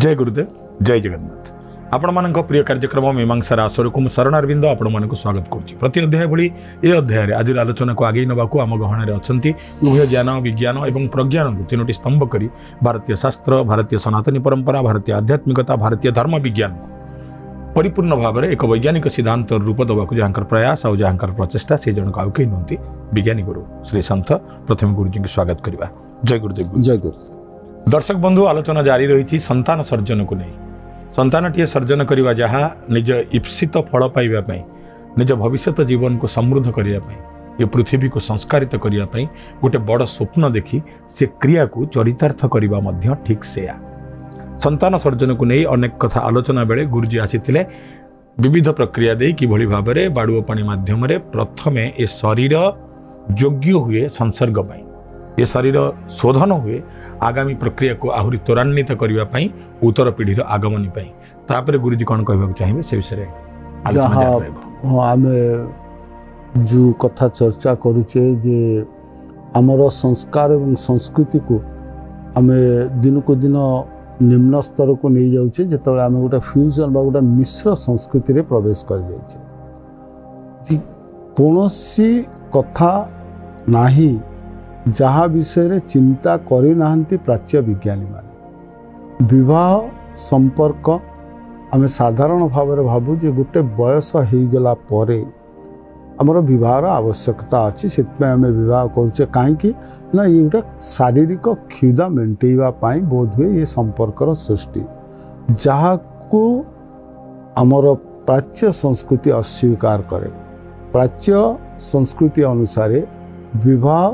जय गुरुदेव जय जगन्नाथ आपण मान प्रिय कार्यक्रम मीमांसार आसर को शरणारविंद आपण मान स्वागत करुच्ची। प्रति अध्याय भली ए अध्याय आज आलोचना को आगे नवाक आम गहन अच्छा उभय ज्ञान विज्ञान और प्रज्ञान को तीनो स्तंभ कर भारतीय शास्त्र भारतीय सनातनी परंपरा भारतीय आध्यात्मिकता भारतीय धर्म विज्ञान परिपूर्ण भाव में एक वैज्ञानिक सिद्धांत रूप देवाक जहाँ प्रयास और जहाँ प्रचेषा से जनक आउ कहीं नुहति विज्ञानी गुरु श्री संत प्रथम गुरुजी की स्वागत करवा। जय गुरुदेव। जय गुरु। दर्शक बंधु आलोचना जारी रही संतान सर्जन को नहीं संतानटीए सर्जन करवा जहाँ निज ईप्सित फल पाइबा निज भविष्य जीवन को समृद्ध करने ये पृथ्वी को संस्कारित करने गोटे बड़ स्वप्न देखी से क्रिया को चरितार्थ करवा ठीक से संतान सर्जन को नहीं अनेक कथा आलोचना बेले गुरुजी आसीथिले विविध प्रक्रिया दे किभली भाव में बाड़ुओ पानी माध्यम प्रथमे ए शरीर योग्य हुए संसर्ग पाई ये शरीर शोधन हुए आगामी प्रक्रिया को आहरी त्वरान्वित करने उत्तर पीढ़ी आगमन तापर गुरुजी कौन कहना चाहिए से विषय आम जो कथा चर्चा करुचे जे आमर संस्कार एवं संस्कृति को आम दिन को दिन निम्न स्तर को नहीं जाऊे जो आम गोटे फ्यूजन गोटे मिश्र संस्कृति रे प्रवेश कर जाइए कौन सी कथा नाही जहाँ विषय चिंता करना प्राच्य विज्ञानी माने विवाह संपर्क आम साधारण भाव में भावु जे गोटे बयस हो गला परे आमर विवाहर आवश्यकता अच्छी से आम विवाह करुचे कहीं ना ये गोटे शारीरिक क्षुधा मेन्टेवाई बोध हुए ये संपर्कर सृष्टि जहाँ को आमर प्राच्य संस्कृति अस्वीकार करे। प्राच्य संस्कृति अनुसार विवाह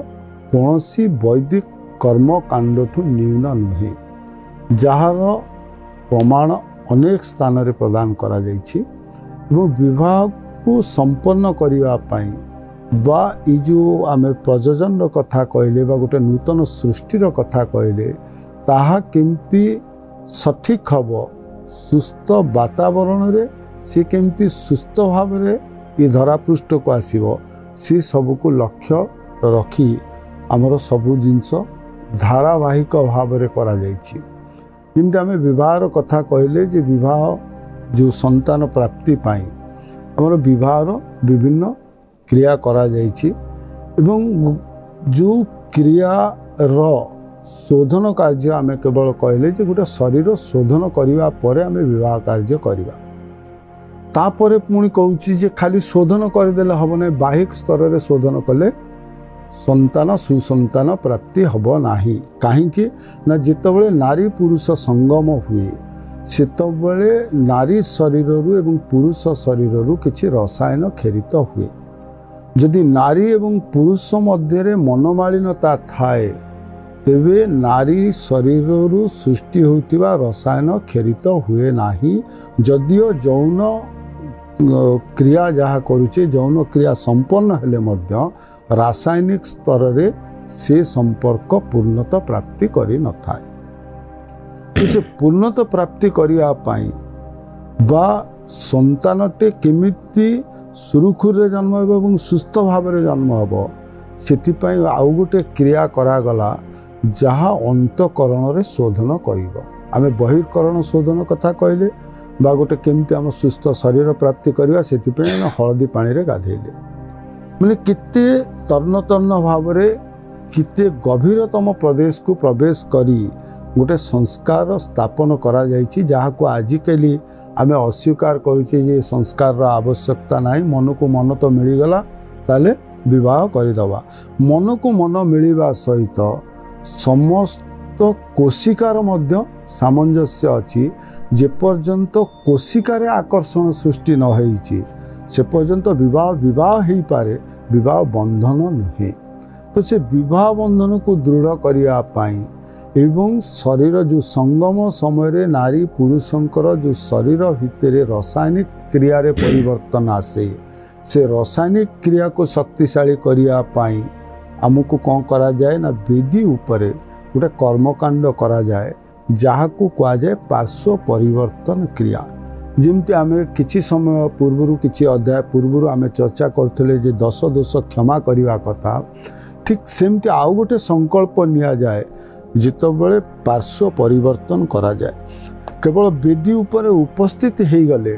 कौन सी वैदिक कर्मकांड ठू न्यून नुहे जार प्रमाण अनेक स्थान रे प्रदान करा जाइछि एवं विवाह को संपन्न करने बा ई जो आम प्रयोजन कथा कहले बा गोटे नूतन सृष्टिर कथा कहले ताहा केमती सठिक हम सुस्थ वातावरण रे सी केमती सुस्थ भाव में ये धरापृष्ठ को आसीबो सी सब को लक्ष्य रखी आमर सबू जिनस धारावाहिक भाव में करा जाइछि। जेमती आम विवाहर कथा कहले जे विवाह जो संतान प्राप्ति पाई आमर विवाहर विभिन्न क्रिया करा जाइछि एवं जो क्रिया शोधन कार्य आम केवल कहले जे गोटे शरीर शोधन करने पर आम विवाह कार्य करवा तापर पुणी कहूँ जे खाली शोधन करदेले हम ना बाहिक स्तर में शोधन कले संतान सुसंतान प्राप्ति हब नाही कहीं ना जितेबाला नारी पुरुष संगम हुए सेतबले नारी शरीर एवं पुरुष शरीर किसी रसायन खेरित हुए जदि नारी एवं पुरुष मध्य मनमालिनता थाए तेबे नारी शरीर सृष्टि होतिबा रसायन खेरित हुए नाही जदियो जौन क्रिया जहाँ करुचे जौन क्रिया संपन्न हेले मध्य रासायनिक स्तर रे से संपर्क पूर्णता प्राप्ति करि न थाए तो से पूर्णता प्राप्ति करिया पाई बा संतानटे केमिति सुरुखुर रे जन्म हेबो एवं सुस्थ भाव रे जन्म हेबो सेतिपाई आउ गोटे क्रिया करागला जहाँ अंतकरण रे शोधन करिबो आमे बहिर्करण शोधन कथा कहले बा गोटे केमती आम सुस्थ शरीर प्राप्ति करवा से हलदी पानी रे गाधेले मैंने किते तर्ण तर्ण भाव में किते गभीरतम प्रदेश को प्रवेश करी गोटे संस्कार स्थापन करा जाइछि जहाँ को आजिकली आम अस्वीकार करुचे जे संस्कार आवश्यकता नहीं मन को मन तो मिलगला ताले विवाह करदवा मन को मन मिलवा सहित समस्त कोशिकार मध्य सामंजस्य अच्छी जेपर्यंत कोशिकार आकर्षण सृष्टि न होइछि से पर्यंत विवाह विवाह हो पारे विवाह बंधन नुहे तो से विवाह बंधन को दृढ़ करने एवं शरीर जो संगम समय नारी पुरुषंकर जो शरीर भितर रासायनिक क्रिया रे परिवर्तन आसे से रासायनिक क्रिया को शक्तिशाली करने आमको कौन करा जाए ना वेदी उपरे गोटे कर्मकांड करा जाए जहाँ को कह जाए पार्श्व परिवर्तन क्रिया जमती आम किसी समय पूर्वर किसी अध्याय पूर्वर आम चर्चा करते जे 10 दोष क्षमा करने कथा ठीक सेमती आउ गोटे संकल्प निया जाए ଯେତେବେଳେ ପାର୍ଶ୍ୱ ପରିବର୍ତ୍ତନ କରାଯାଏ। କେବଳ ବେଦୀ ଉପରେ ଉପସ୍ଥିତ ହେଇଗଲେ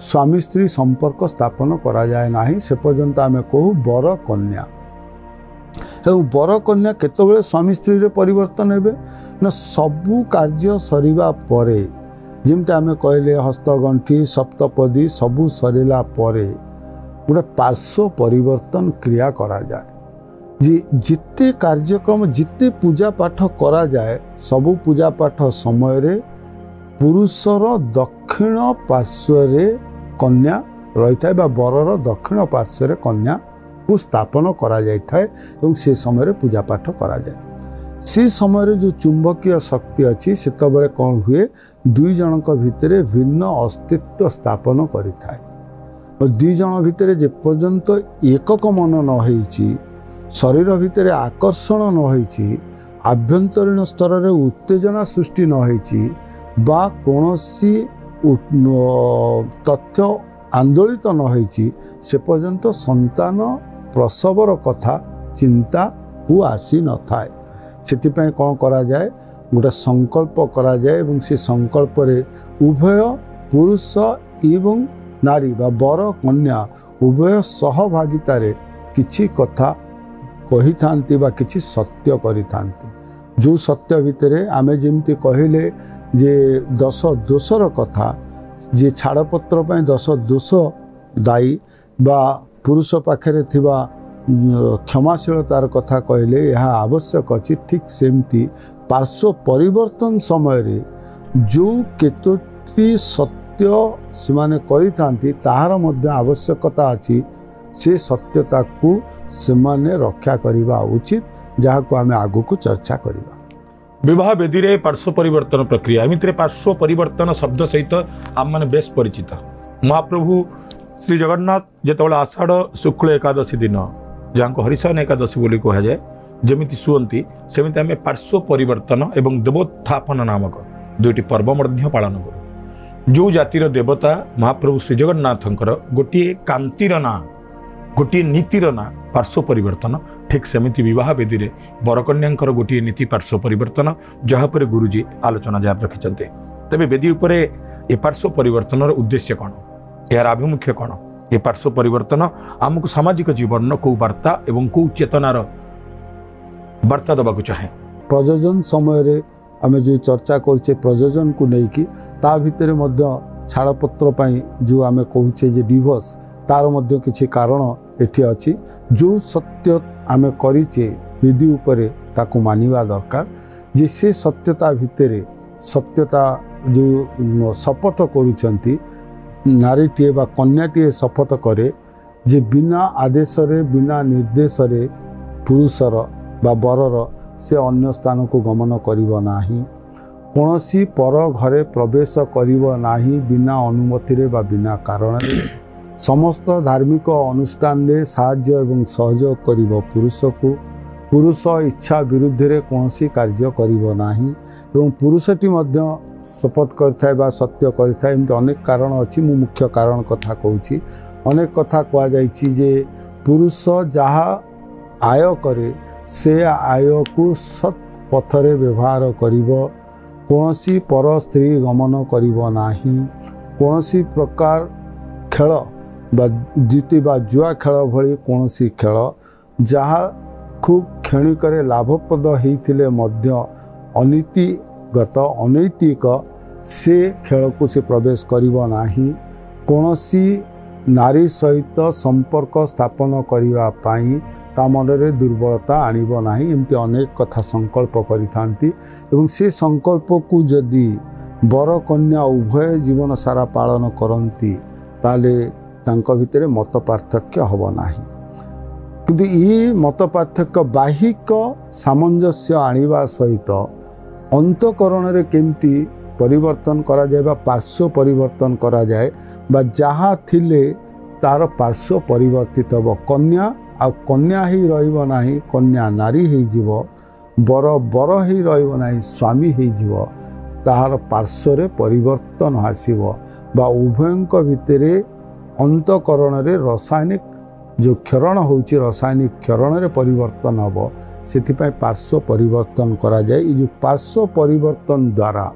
ସ୍ୱାମୀ ସ୍ତ୍ରୀ ସମ୍ପର୍କ ସ୍ଥାପନ କରାଯାଏ ନାହିଁ, ସେ ପର୍ଯ୍ୟନ୍ତ ଆମେ କହୁ ବର କନ୍ୟା। ଏବଂ ବର କନ୍ୟା କେତେବେଳେ ସ୍ୱାମୀ ସ୍ତ୍ରୀରେ ପରିବର୍ତ୍ତନ ହେବେ ନା ସବୁ କାର୍ଯ୍ୟ ସରିବା ପରେ, ଯେମିତି ଆମେ କହିଲେ ହସ୍ତଗଣ୍ଠି ସପ୍ତପଦୀ ସବୁ ସରିଲା ପରେ ଗୋଟେ ପାର୍ଶ୍ୱ ପରିବର୍ତ୍ତନ କ୍ରିୟା କରାଯାଏ। ଯେ ଯେତେ କାର୍ଯ୍ୟକ୍ରମ ଯେତେ ପୂଜା ପାଠ କରାଯାଏ ସବୁ ପୂଜା ପାଠ ସମୟରେ ପୁରୁଷର ଦକ୍ଷିଣ ପାର୍ଶ୍ୱରେ କନ୍ୟା ରହିଥାଏ ବା ବରର ଦକ୍ଷିଣ ପାର୍ଶ୍ୱରେ କନ୍ୟାକୁ ସ୍ଥାପନ କରାଯାଇଥାଏ ଏବଂ ସେ ସମୟରେ ପୂଜା ପାଠ କରାଯାଏ। ସେ ସମୟରେ ଯେଉଁ ଚୁମ୍ବକୀୟ ଶକ୍ତି ଅଛି ସେତେବେଳେ କ'ଣ ହୁଏ, ଦୁଇ ଜଣଙ୍କ ଭିତରେ ଭିନ୍ନ ଅସ୍ତିତ୍ୱ ସ୍ଥାପନ କରିଥାଏ। ଦୁଇ ଜଣ ଭିତରେ ଯେପର୍ଯ୍ୟନ୍ତ ଏକକ ମନ ନ ହେଇଛି, ଶରୀର ଭିତରେ ଆକର୍ଷଣ ନ ହେଇଛି, ଆଭ୍ୟନ୍ତରୀଣ ସ୍ତରରେ ଉତ୍ତେଜନା ସୃଷ୍ଟି ନ ହେଇଛି ବା କୌଣସି ତଥ୍ୟ ଆନ୍ଦୋଳିତ ନ ହେଇଛି, ସେ ପର୍ଯ୍ୟନ୍ତ ସନ୍ତାନ ପ୍ରସବର କଥା ଚିନ୍ତାକୁ ଆସିନଥାଏ। ସେଥିପାଇଁ କ'ଣ କରାଯାଏ, ଗୋଟେ ସଂକଳ୍ପ କରାଯାଏ ଏବଂ ସେ ସଂକଳ୍ପରେ ଉଭୟ ପୁରୁଷ ଏବଂ ନାରୀ ବା ବର କନ୍ୟା ଉଭୟ ସହଭାଗିତାରେ କିଛି କଥା କହିଥାନ୍ତି ବା କିଛି ସତ୍ୟ କରିଥାନ୍ତି। ଯେଉଁ ସତ୍ୟ ଭିତରେ ଆମେ ଯେମିତି କହିଲେ ଯେ 10 ଦୋଷର କଥା, ଯିଏ ଛାଡ଼ପତ୍ର ପାଇଁ 10 ଦୋଷ ଦାୟୀ ବା ପୁରୁଷ ପାଖରେ ଥିବା କ୍ଷମାଶୀଳତାର କଥା କହିଲେ ଏହା ଆବଶ୍ୟକ ଅଛି, ଠିକ୍ ସେମିତି ପାର୍ଶ୍ୱ ପରିବର୍ତ୍ତନ ସମୟରେ ଯେଉଁ କେତୋଟି ସତ୍ୟ ସେମାନେ କରିଥାନ୍ତି ତାହାର ମଧ୍ୟ ଆବଶ୍ୟକତା ଅଛି। ସେ ସତ୍ୟତାକୁ ସେମାନେ ରକ୍ଷା କରିବା ଉଚିତ, ଯାହାକୁ ଆମେ ଆଗକୁ ଚର୍ଚ୍ଚା କରିବା। विवाह बेदी रे पार्श्व परिवर्तन प्रक्रिया एमितिरे पार्श्व परिवर्तन शब्द सहित आम मैंने बेस परिचित। महाप्रभु श्री जगन्नाथ जेतबेले आषाढ़ शुक्ल एकादशी दिन जहाँ को हरिशयन एकादशी बोली कह जाए जमिति शुअंती सेमिति आम पार्श्व परिवर्तन एवं देवोत्थापन नामक दुईटी पर्व मध्य पालन करूँ। जो जातिर देवता महाप्रभु श्री जगन्नाथंकर गोटे कांतिर ना गोटे नीतिर ना पार्श्व परिवर्तन, ठीक सेमिति विवाह बेदी रे बरकन्यांकर गोटे नीति पार्श्व परिवर्तन जहाँपर गुरुजी आलोचना जार रखिंटे। तेबे बेदी उपरे ए पार्श्व परिवर्तन उद्देश्य कौन, यार आभिमुख्य कौन, ए पार्श्व परिवर्तन आमको सामाजिक जीवन कौ वार्ता एवं कौ चेतनार वार्ता देवाक चाहे। प्रयोजन समय आम जो चर्चा करुचे प्रयोजन को लेकिन ता भितर छाड़पत्र जो आम कहूचे डिवोर्स तार मध्य किसी कारण एठी अच्छी। जो सत्य आम करिचे विधि उपरे ताकू मानिबा दरकार जे से सत्यता भितर सत्यता जो शपथ करुचंती नारीटीए बा कन्याटीए शपथ करे जे बिना आदेश रे बिना निर्देश रे पुरुषर बा बरर से अन्य स्थान को गमन करिव नाही, कौनसी पर घरे प्रवेश करिव नाही बिना अनुमति रे बा बिना कारण रे, समस्त धार्मिक अनुष्ठान रे साहाय्य एवं सहयोग करिव पुरुष को, पुरुष इच्छा विरुद्ध रे कौनसी कार्य करिव नाही एवं पुरुषटी मध्य शपथ करथाय बा सत्य करथाय। एमती अनेक कारण अछि, मु मुख्य कारण कथा कहूची। अनेक कथा कह जायछि जे पुरुष जहा आय करे से आय को सत् पथरे व्यवहार करिव, कौनसी पर स्त्री गमन करिव नाही, कौनसी प्रकार खेल बा जीति बा जुआ खेल भली कौनसी खेल जहा खूब क्षणिक लाभप्रद होइथिले मध्य अनीतिगत अनैतिक से खेल को से प्रवेश करिव नाही, कौनसी नारी सहित संपर्क स्थापन करिवा पाई ता मनरे दुर्बलता आनिब नाही। एमती अनेक कथा संकल्प करिथांती एवं से संकल्प को जदि बर कन्या उभय जीवन सारा पालन करती ताले तांको भितरे मत पार्थक्य हब नाही। किंतु ये मत पार्थक्य बाहिक सामंजस्य आनिबा सहित अंतकरण रे केमती परिवर्तन करा जाए बा पार्श्व परिवर्तन करा जाए बा जहाँ थिले तार पार्श्व परिवर्तित हब। कन्या आ कन्या ही रहिब नाही, कन्या नारी ही जीव, बर बर ही रहिब नाही, स्वामी ही जीव, ताहार पार्श्व रे परिवर्तन आसीब बा उभयंक भितरे अंतकरण रे रासायनिक जो क्षरण होची रासायनिक क्षरण रे परिवर्तन हबो सेथिपाई पार्श्व परिवर्तन करा जाए। ये जो पार्श्व परिवर्तन द्वारा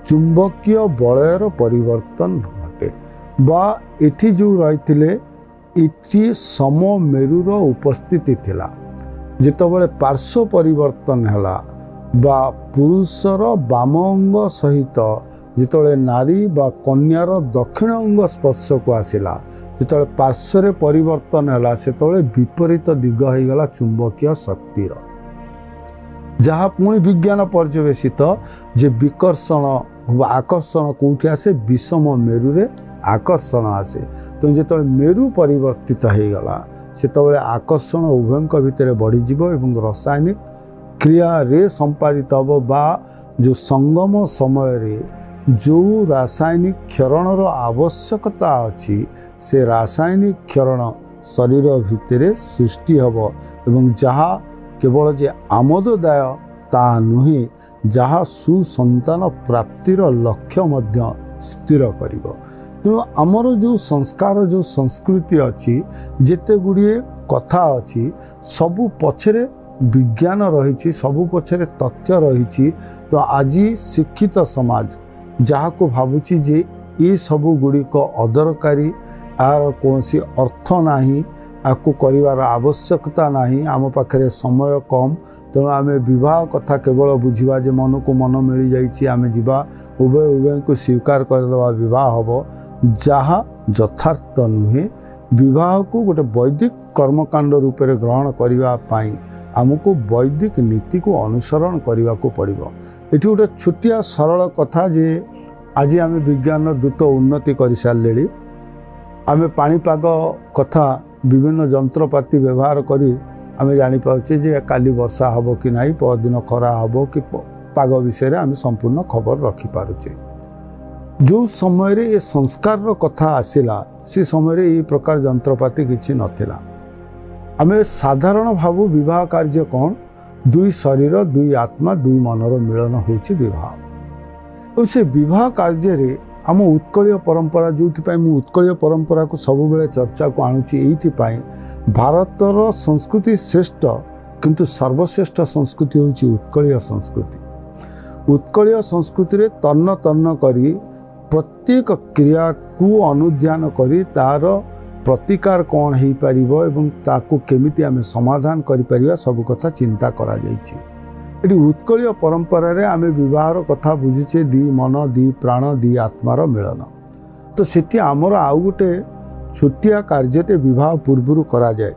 चुंबकीय बलयर परिवर्तन घटे बा एठी जो रहिथिले इति सममेरुर उपस्थिति थिला। जेतबेले पार्श्व परिवर्तन हला बा पुरुषर वाम अंग सहित जिते नारी बा कन्यार दक्षिण अंग स्पर्श को आसला जिते पार्श्व परिवर्तन है से विपरीत दिग हो गला चुंबकीय शक्तिर जहाँ पुणी विज्ञान पर्यवेसित जे विकर्षण आकर्षण कौटी आसे विषम मेरु रे आकर्षण आसे। तो जो मेरु परिवर्तित हो गला से आकर्षण उभय भितर बढ़ीज और रासायनिक क्रिया रे संपादित हम बा जो संगम समय रे जो रासायनिक क्षरणर आवश्यकता अच्छी से रासायनिक क्षरण शरीर भितर सृष्टि हम एवं जहाँ केवल जे आमोददाय ता नुहे जहाँ सुसंतान प्राप्तिर लक्ष्य मध्य स्थिर करिवो। तेणु आमर जो संस्कार जो संस्कृति अच्छी जेते गुड़िए कथा अच्छी सबु पछरे विज्ञान रही सबु पछरे तथ्य रही। तो आज शिक्षित समाज जहाँ को भावुची जे ये सबु गुड़िक अदरकारी आर कौन सी अर्थ नाही आपको करिवार आवश्यकता नाही आम पाखे समय कम तेणु आम विवाह कथा केवल बुझा जे मन को मन मिल जाइए आम जा उभय उभय को स्वीकार करदेवा विवाह हम जहाँ यथार्थ नुहे। विवाह को गोटे वैदिक कर्मकांड रूप में ग्रहण करने आमको वैदिक नीति को अनुसरण करने को पड़ो। ये गोटे छोटिया सरल कथा जे आज आम विज्ञान द्रुत उन्नति कर सारे आम पाणीपाग कथा विभिन्न जंत्रपाति व्यवहार करी आम जापारे जे काली वर्षा हम कि ना परदिन खरा हम कि पाग विषय आम संपूर्ण खबर रखिपारे। जो समय रे ये संस्कार कथा आसला से समय ये प्रकार जंत्रपाति किसी नथिला। आम साधारण भावु विवाह कार्य कौन दुई शरीर दुई आत्मा दुई मनर मिलन होची विवाह। और से विवाह कार्य रे आम उत्कलीय परंपरा जो उत्कलीय परंपरा को सब बेले चर्चा को आणुची एइथिपाई भारतर संस्कृति श्रेष्ठ किंतु सर्वश्रेष्ठ संस्कृति होची उत्कलीय संस्कृति। उत्कलीय संस्कृति रे तन्न तन्न करी प्रत्येक क्रिया को अनुध्यान करी तार प्रतिकार कौन हो पार एवं ताकू केमिति आमे समाधान करिपरिबा सब कथा चिंता करा जाइछि। एटी उत्कलीय परंपरा रे आमे विवाहर कथा बुझिछे दी मन दी प्राण दी आत्मार मिलन। तो सेति आमर आउ गोटे छोटिया कार्यटे विवाह पूर्व करा जाए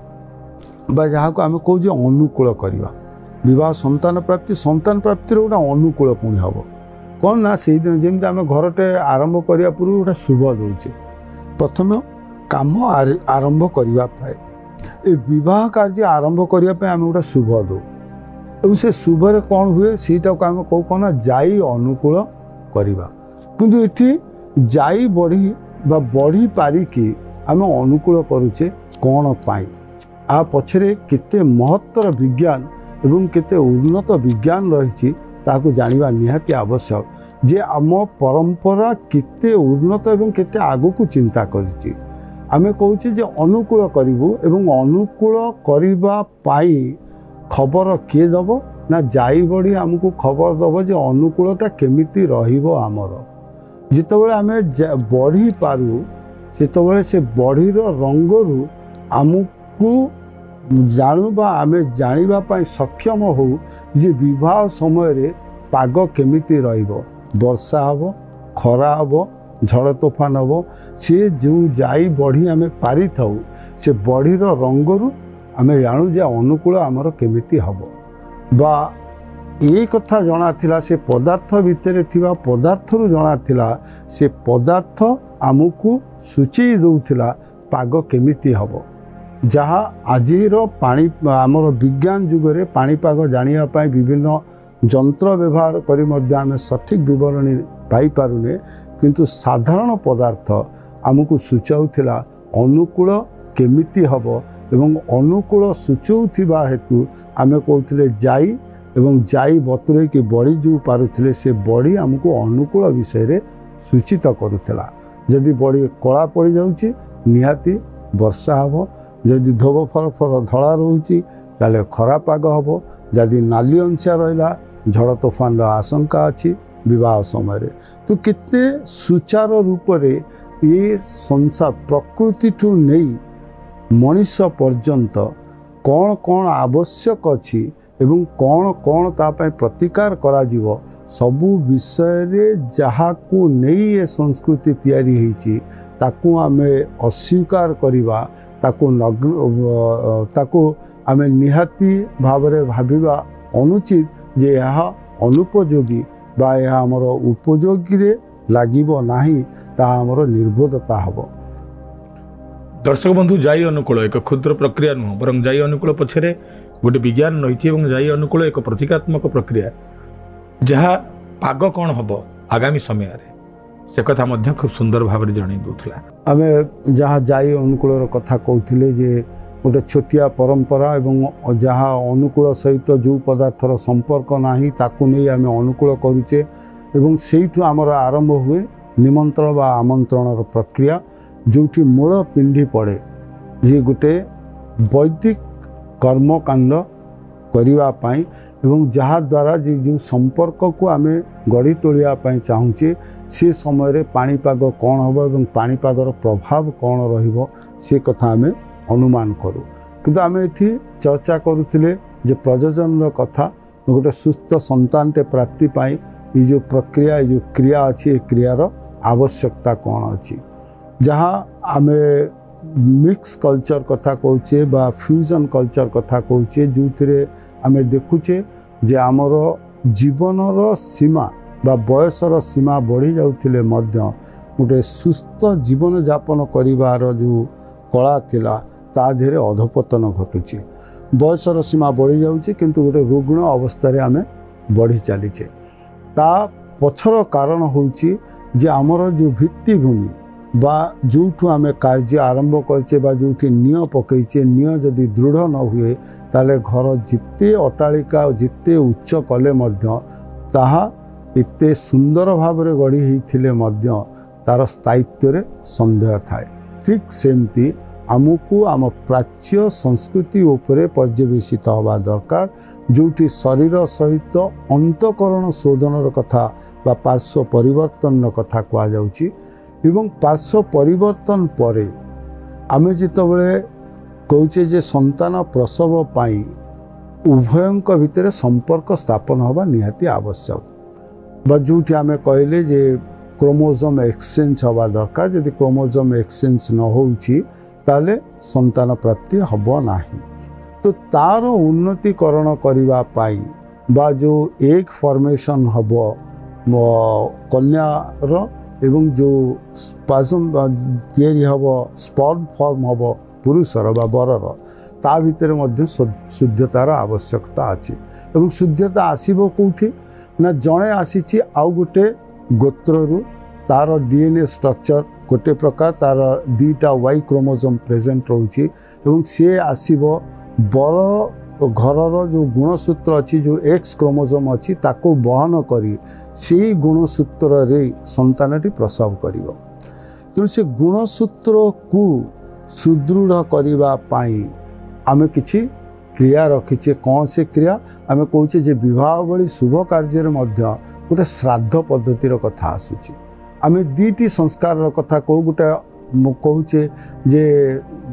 बा जहाँ को आमे कहू जे अनुकूल करवा विवाह संतान प्राप्तिर गोटे अनुकूल पुणी हम कौन ना से दिन जमी आम घरटे आरंभ करने पूर्व गोटे शुभ दौचे प्रथम काम आरंभ करने विवाह कार्य आरंभ करने आम गोटे शुभ दौ और से शुभरे कौन हुए सीटा को आम कौ कौन जाई अनुकूल करवा किंतु ये जाई बढ़ी बा बढ़ी पारिकी आम अनुकूल करुचे कौन पाई आ पछरे केते महत्तर विज्ञान एवं केते उन्नत विज्ञान रही ताकू जानिबा निहाती आवश्यक जे आम परंपरा केते उन्नत एवं केते आगु को चिंता करिछि। आमे कहूछि जे अनुकूल करिवु एवं अनुकूल करिबा पाई खबर किए दब ना जाई बड़ी आमको खबर दब जे अनुकूलता केमिति रहिबो आमर जितेबाला आमे बढ़ी पारू सेतेबाला से बढ़ीर रंगरू आमको जानू बा आमे जानिबा पाई सक्षम हो जे विवाह समय रे पाग केमिति रहिबो वर्षा हबो खरा हबो झड़ तोफान हबो से जो जाई बढ़ी आमे पारि थाउ से बढ़ीर रंगरू आमे जानू जे अनुकूल आमर केमिति हबो बा ये कथा जना थिला से पदार्थ भितर थिबा पदार्थ रु जना थिला से पदार्थ आमको सूची दउथिला पाग केमिति हबो जहाँ आजिर पानी आमर विज्ञान जुगरे पाणीपाग जानिया पाई विभिन्न जंत्र व्यवहार करी मध्य आमे सठिक विवरणी पाई पारुने किंतु साधारण पदार्थ आमको सूचाउथिला अनुकूल केमिति हबो एवं अनुकूल सूचाउथिबा हेतु आमे कहउथिले जाई एवं जाई बतुरे कि बड़ी जो पारुथिले से बड़ी आमको अनुकूल विषय रे सूचित करुथिला। जदि बड़ी कला पड़ जाउची निहाती वर्षा हबो ଯଦି ଧୋବ ଫର ଧଳା ରହୁଛି ତାହେଲେ ଖରା ପାଗ ହେବ, ଯଦି ନାଲି ଅଂଶିଆ ରହିଲା ଝଡ଼ ତୋଫାନର ଆଶଙ୍କା ଅଛି ବିବାହ ସମୟରେ। ତ କେତେ ସୁଚାରୁ ରୂପରେ ଏ ସଂସାର ପ୍ରକୃତିଠୁ ନେଇ ମଣିଷ ପର୍ଯ୍ୟନ୍ତ କ'ଣ କ'ଣ ଆବଶ୍ୟକ ଅଛି ଏବଂ କ'ଣ କ'ଣ ତା ପାଇଁ ପ୍ରତିକାର କରାଯିବ, ସବୁ ବିଷୟରେ ଯାହାକୁ ନେଇ ଏ ସଂସ୍କୃତି ତିଆରି ହେଇଛି ତାକୁ ଆମେ ଅସ୍ୱୀକାର କରିବା, ତାକୁ ଆମେ ନିହାତି ଭାବରେ ଭାବିବା ଅନୁଚିତ ଯେ ଏହା ଅନୁପଯୋଗୀ ବା ଏହା ଆମର ଉପଯୋଗୀରେ ଲାଗିବ ନାହିଁ, ତାହା ଆମର ନିର୍বোধতা ହେବ। दर्शक बंधु जाई अनुकूल एक क्षुद्र प्रक्रिया नुह बरं जाई अनुकूल पछरे गोटे विज्ञान रही और जाई अनुकूल एक प्रतीकात्मक प्रक्रिया जहाँ पाग कौन हम आगामी समय से कथा मध्य खूब सुंदर भाव जन दूसरा आम जहाँ जाई अनुकूल कथा कहते जे गोटे छोटिया परंपरा एवं जहाँ अनुकूल सहित जो पदार्थर संपर्क नहीं ताकू नहीं आम अनुकूल करुचे एवं सेठू आमर आरंभ हुए निमंत्रण बा आमंत्रण प्रक्रिया जोठी मूल पिंढी पड़े ये गोटे वैदिक कर्मकांड करने एवं जहाँ द्वारा जो संपर्क को आम गढ़ी तोड़ापी चाहूचे से समय पाणीपाग कौन हम और पाणीपागर प्रभाव कौन रे कथा आम अनुमान करूँ किंतु आम ये चर्चा करुले जे प्रजोजन कथा गोटे सुस्थ संतानटे प्राप्ति पाई ये जो प्रक्रिया ये जो क्रिया अच्छी क्रियार आवश्यकता कौन अच्छी जहाँ आम मिक्स कल्चर कथा कहचे बा फ्यूजन कल्चर कथा कहचे जो आम देखुचे जे आमर जीवनर सीमा बा बयसर सीमा बढ़ी जाउथिले मध्य गोटे सुस्थ जीवन यापन करिवार जो कला थिला ता धेरे अधपतन घटुची बयसर सीमा बढ़ी जाउची किंतु गोटे रुग्ण अवस्था आम बढ़ी चलीचे ता पछर कारण होउची जे आमर जो भित्तिभूमि बा जोठू आम कार्य आरंभ करचे बा जोठी निय पकईचे निय जदि दृढ़ न हुए ताले घर जिते अट्टालिका जिते उच्च कले मध्य ताहा एते सुंदर भाव में गढ़ी होइथिले मध्य तार स्थायित्व रे संदेह थाए। ठीक सेमती आमको आम प्राच्य संस्कृति उपरे पर्यवेसित हवा दरकार जोठी शरीर सहित अंतकरण शोधनर कथा बा पार्श्व परिवर्तन कथा कह जाउची एवं पार्श्व परिवर्तन परे आम जितेबाला कहे जे संतान प्रसव पाई उभयंक भितर संपर्क स्थापन हवा निहाती आवश्यक बा जोठी आम कहले जे क्रोमोजोम एक्सचेंज हवा दरकार यदि क्रोमोजोम एक्सचेंज न होउची ताले संतान प्राप्ति हब नाही तो तार उन्नतीकरण करबा पाई बा जो एग फॉर्मेशन हब कन्यार एवं जो स्पाजम हम स्पर्म फॉर्म हम पुरुषर बा बरर ता भितर मध्य शुद्धतार आवश्यकता अच्छी एवं शुद्धता आसीबो कोठी ना जड़े आसी आउ गोटे गोत्रु तार डीएनए स्ट्रक्चर गोटे प्रकार तार दीटा वाई क्रोमोजोम प्रेजेंट रोची एवं सी आसीबो बर घरर जो गुणसूत्र अच्छी जो एक्स क्रोमोजोम अच्छी ताको बहन करी से गुणसूत्र रे संतानटी प्रसव करिवो तेणु से गुणसूत्र को सुदृढ़ करबा पाई आमे किछि क्रिया रखीचे कौन से क्रिया आम कहे जे विवाह भली शुभ कार्य मध्य गोटे श्राद्ध पद्धतिर कथा आसूची आम दीटी संस्कार कथा कहू गोटे कहुचे जे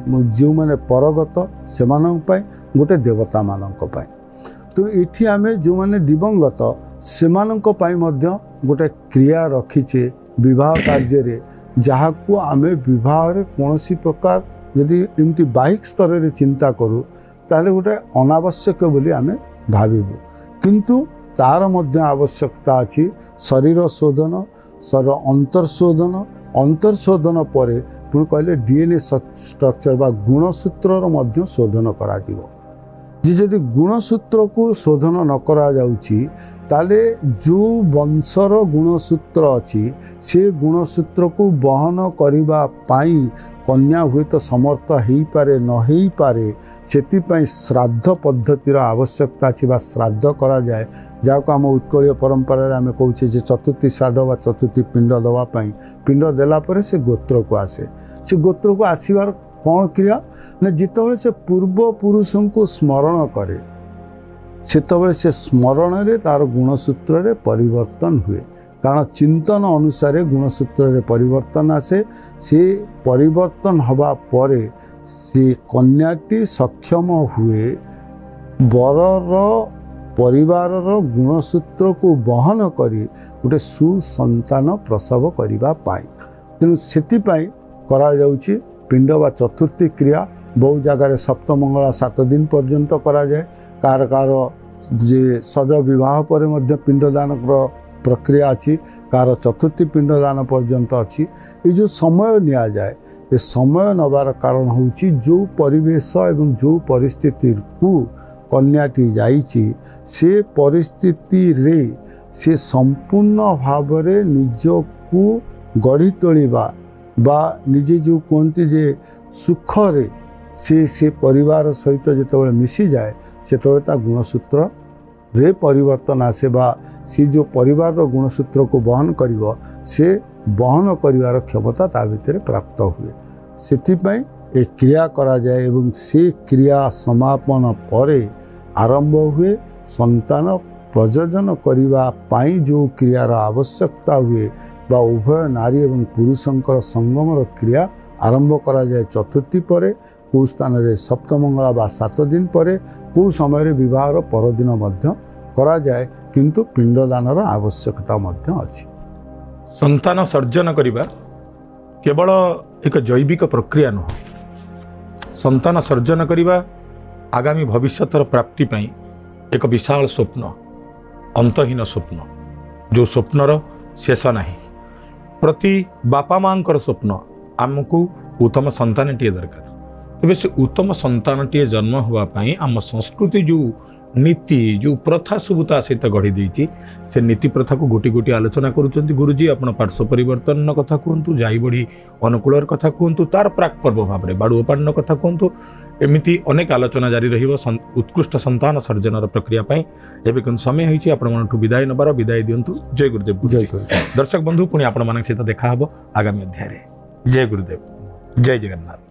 जो मैंने परगत से गोटे देवता मानक पाई तो ये आम जो मैंने दिवंगत से गोटे क्रिया रखीचे विवाह कार्य जहाँ को आम विवाह कौन प्रकार यदि एमती बाहिक स्तर में चिंता करूँ ताले गोटे अनावश्यक बोली आम भावु किंतु तार मध्य आवश्यकता अच्छी शरीर शोधन अंतर्शोधन पर पुणी कहले डीएनए स्ट्रक्चर बा गुणसूत्र मध्य शोधन करा जीवो जदि गुणसूत्र को शोधन न करा जाउची ताले जो वंशर गुणसूत्र अच्छी से गुणसूत्र को बहन करबा पाई कन्या हुए तो समर्थ हो पारे न हो पारे से श्राद्ध पद्धतिर आवश्यकता अच्छी श्राद्ध करा जाए जहाँ को आम उत्कलीय परंपरा आम कहे चतुर्थी श्राद्ध व चतुर्थी पिंड दवापाई पिंड देला से गोत्र को आसे से गोत्र को आसबार कौन क्रिया ना जितेबाला से पूर्वपुरुष को स्मरण करे सेतबेले से स्मरण रे तार गुणसूत्र रे परिवर्तन हुए कारण चिंतन अनुसार गुणसूत्र रे परिवर्तन आसे से परिवर्तन हवा परे से कन्याटी सक्षम हुए बरर परिवार गुणसूत्र को बहन करी गोटे सुसंतान प्रसव करने तेणु से करा जाउछि पिंड बा चतुर्थी क्रिया बहु जगार सप्तमंगला 7 दिन पर्यंत करा जाए कार कार जे सज विवाह पर मध्य पिंडदान प्रक्रिया अच्छी कार चतुर्थी पिंडदान पर्यंत अच्छी ये जो समय निया जाए ये समय नबार कारण होउछि जो परिवेश एवं जो परिस्थिति को कन्याटी जाइछि से परिस्थिति रे से संपूर्ण भाव रे निज को गढ़ी तोलिबा बा निजे जो कहते जे सुख रे से परिवार सहित जितेबाला मिसी जाए से गुणसूत्र रे परिवर्तन आसे बा सी जो परिवार गुणसूत्र को बहन करिवो से बहन करिवार क्षमता ता भितर प्राप्त हुए सेथिपई ए क्रिया करा जाए एवं से क्रिया समापन परे आरंभ हुए संतान प्रजनन करिवा पाई जो क्रियार आवश्यकता हुए बा उभय नारी एवं पुरुषंकर संगमर क्रिया आरंभ करा जाए चतुर्थी परे कौ स्थान रे सप्तमंगला बा 7 दिन परे कौ समय विवाहर परदिन मध्य करा जाए किंतु पिंडदानर आवश्यकता मध्य अछि। संतान सर्जन करिबा केवल एक जैविक प्रक्रिया नुह संतान सर्जन करिबा आगामी भविष्यतर प्राप्ति पई एक विशाल स्वप्न अंतहीन स्वप्न जो स्वप्नर शेष नाही प्रति बापा मांकर स्वप्न आमको उत्तम संतानटीए दरकार तेज से उत्तम संतानटीए जन्म होगापाई आम संस्कृति जो नीति जो प्रथा सबुता सहित गढ़ी देती से नीति प्रथा को गोटी गोटी आलोचना करुँच गुरुजी आपण पार्श्व परिवर्तन कथा कहतु जाई बढ़ी अनुकूल कथा कहतु तार प्राक पर्व भाव में बाड़ू उपाड़न कथा कहतु एमती अनेक आलोचना जारी उत्कृष्ट संतान सर्जनर प्रक्रिया एवं कौन समय होती आपठू विदाय नबार विदाय दिंतु। जय गुरुदेव। जय गुरुदेव। दर्शक बंधु पुणी आपण सहित देखा आगामी अध्याय। जय गुरुदेव। जय जगन्नाथ।